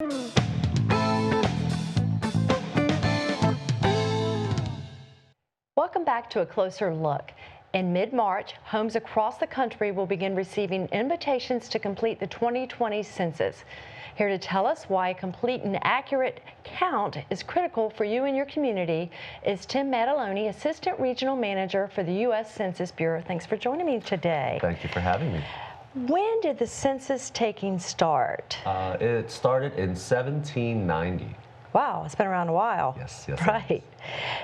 Welcome back to A Closer Look. In mid-March, homes across the country will begin receiving invitations to complete the 2020 census. Here to tell us why a complete and accurate count is critical for you and your community is Tim Mataloni, Assistant Regional Manager for the U.S. Census Bureau. Thanks for joining me today. Thank you for having me. When did the census taking start? It started in 1790. Wow, it's been around a while. Yes. Right.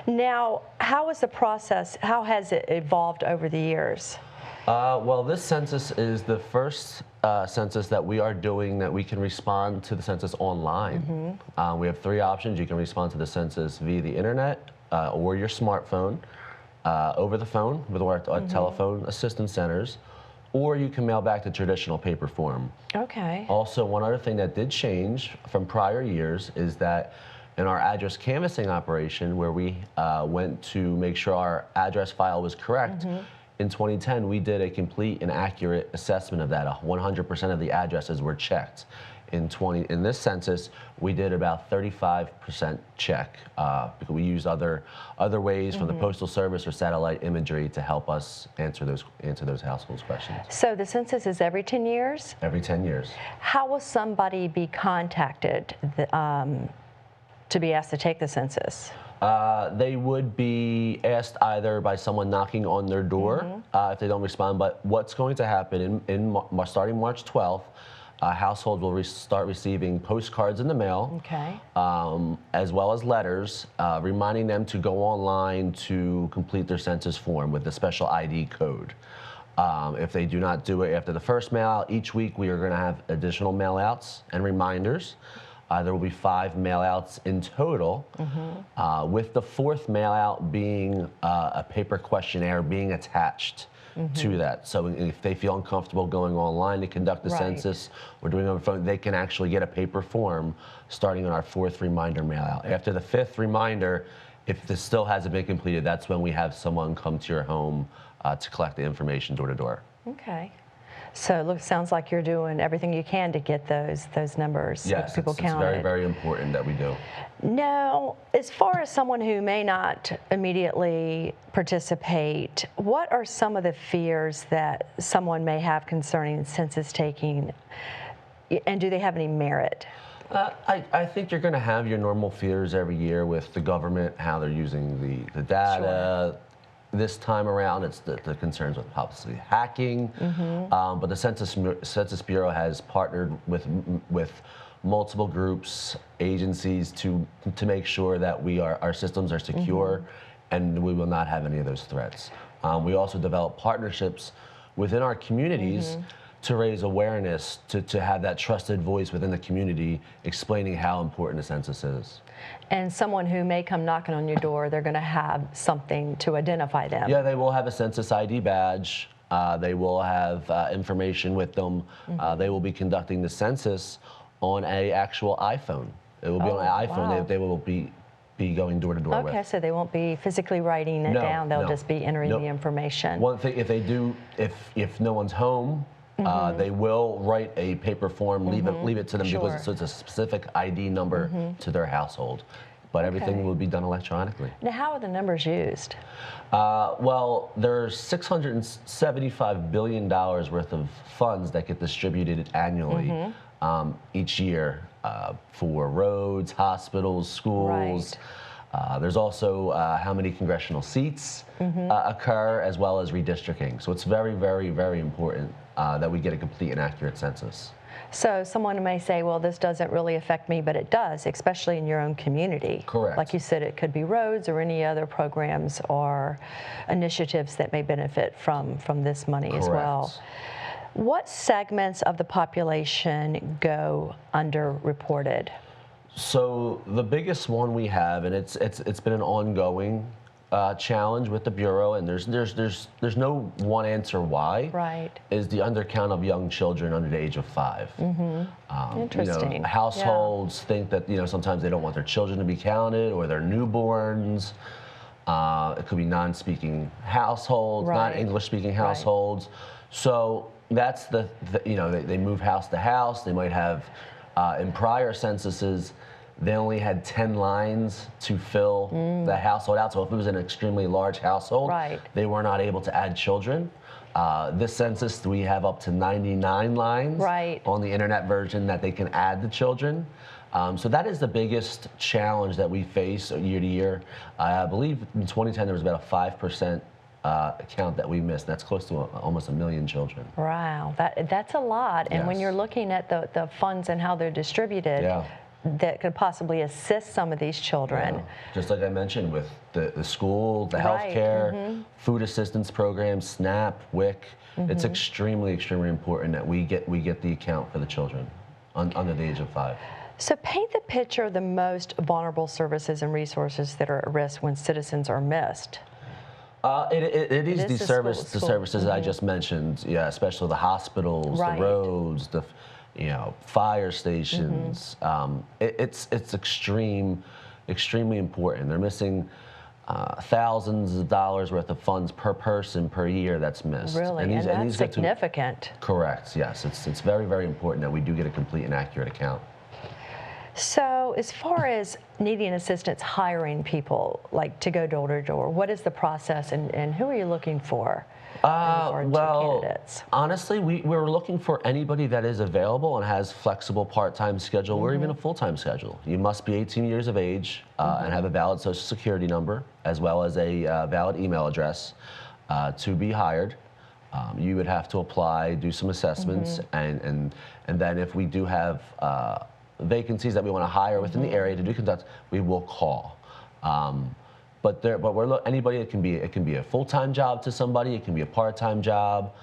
Now, how is the process, how has it evolved over the years? Well, this census is the first census that we are doing that we can respond to the census online. We have three options. You can respond to the census via the internet or your smartphone, over the phone with our telephone assistance centers, or you can mail back the traditional paper form. Okay. Also, one other thing that did change from prior years is that in our address canvassing operation, where we went to make sure our address file was correct, in 2010, we did a complete and accurate assessment of that. 100% of the addresses were checked. In this census, we did about 35% check because we used other ways from the Postal Service or satellite imagery to help us answer those households' questions. So the census is every 10 years? Every 10 years. How will somebody be contacted to be asked to take the census? They would be asked either by someone knocking on their door if they don't respond. But what's going to happen starting March 12th, households will start receiving postcards in the mail, as well as letters reminding them to go online to complete their census form with the special ID code. If they do not do it after the first mail out, each week we are going to have additional mail outs and reminders. There will be 5 mail outs in total, with the 4th mail out being a paper questionnaire being attached to that. So if they feel uncomfortable going online to conduct the census or doing it on the phone, they can actually get a paper form starting on our 4th reminder mail out. After the 5th reminder, if this still hasn't been completed, that's when we have someone come to your home to collect the information door to door. Okay. So it sounds like you're doing everything you can to get those numbers. Yes, people it's counted. very, very important that we do. Now, as far as someone who may not immediately participate, what are some of the fears that someone may have concerning census taking, and do they have any merit? I think you're going to have your normal fears every year with the government, how they're using the data. This time around, it's the concerns with possibly hacking, but the Census Bureau has partnered with multiple groups, agencies to make sure that our systems are secure and we will not have any of those threats. We also develop partnerships within our communities to raise awareness, to have that trusted voice within the community explaining how important the census is. And someone who may come knocking on your door, they're going to have something to identify them. Yeah, they will have a census ID badge. They will have information with them. They will be conducting the census on an actual iPhone. It will be on an iPhone. They will be going door to door with. Okay, so they won't be physically writing it down. They'll just be entering the information. One thing, if no one's home, they will write a paper form, leave it to them because it's a specific ID number to their household. But everything will be done electronically. Now, how are the numbers used? Well, there's $675 billion worth of funds that get distributed annually each year for roads, hospitals, schools. There's also how many congressional seats occur, as well as redistricting. So it's very, very, very important that we get a complete and accurate census. So someone may say, well, this doesn't really affect me, but it does, especially in your own community. Correct. Like you said, it could be roads or any other programs or initiatives that may benefit from this money as well. What segments of the population go underreported? So the biggest one we have, and it's been an ongoing challenge with the Bureau, and there's no one answer why. Right. Is the undercount of young children under the age of 5. Interesting. You know, households think that sometimes they don't want their children to be counted or their newborns. It could be non-speaking households, non-English-speaking households. So that's they move house to house. They might have In prior censuses, they only had 10 lines to fill the household out. So if it was an extremely large household, Right. they were not able to add children. This census, we have up to 99 lines Right. on the internet version that they can add the children. So that is the biggest challenge that we face year to year. I believe in 2010 there was about a 5% count that we missed. That's close to almost 1 million children. Wow, that's a lot. And when Yes. you're looking at the funds and how they're distributed, Yeah. that could possibly assist some of these children. Yeah. Just like I mentioned with the school, the Right, healthcare, food assistance programs, SNAP, WIC, it's extremely, extremely important that we get the account for the children under the age of 5. So paint the picture of the most vulnerable services and resources that are at risk when citizens are missed. It is is the the services that I just mentioned, yeah, especially the hospitals, Right. the roads, the fire stations. It's extremely important. They're missing thousands of dollars worth of funds per person per year that's missed. Really, and these that's get to- significant. Correct. Yes, it's very, very important that we do get a complete and accurate account. So as far as needing assistance hiring people, like to go door to door, what is the process and who are you looking for in regard to candidates? Honestly, we're looking for anybody that is available and has flexible part-time schedule or even a full-time schedule. You must be 18 years of age and have a valid Social Security number as well as a valid email address to be hired. You would have to apply, do some assessments, and then if we do have vacancies that we want to hire within the area to do conduct, we will call. But anybody, it can be a full-time job to somebody, it can be a part-time job,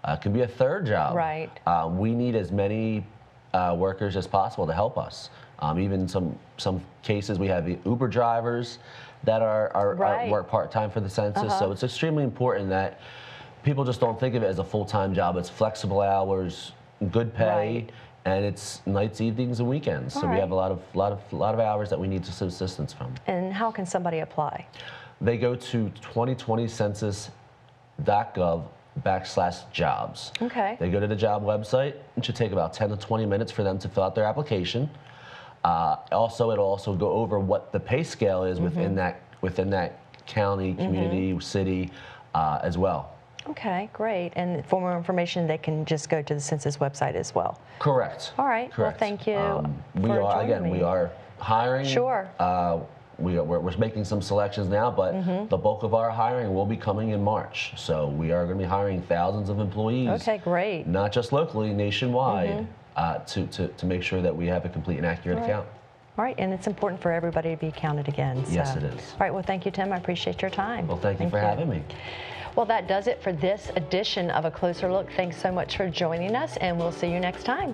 it can be a third job. Right. We need as many workers as possible to help us. Even some cases we have Uber drivers that Right. work part-time for the census. So it's extremely important that people just don't think of it as a full-time job. It's flexible hours, good pay. Right. And it's nights, evenings, and weekends. So we have a lot of hours that we need assistance from. And how can somebody apply? They go to 2020census.gov/jobs. Okay. They go to the job website. It should take about 10 to 20 minutes for them to fill out their application. It'll also go over what the pay scale is within that county, community, city, as well. Okay, great. And for more information, they can just go to the Census website as well. Correct. All right. Correct. Well, thank you. We for are joining again. me. We are hiring. Sure. We're making some selections now, but the bulk of our hiring will be coming in March. So we are going to be hiring thousands of employees. Okay, great. Not just locally, nationwide, to make sure that we have a complete and accurate account. All right, and it's important for everybody to be counted again. So. Yes, it is. All right, well, thank you, Tim. I appreciate your time. Well, thank you for having me. Well, that does it for this edition of A Closer Look. Thanks so much for joining us, and we'll see you next time.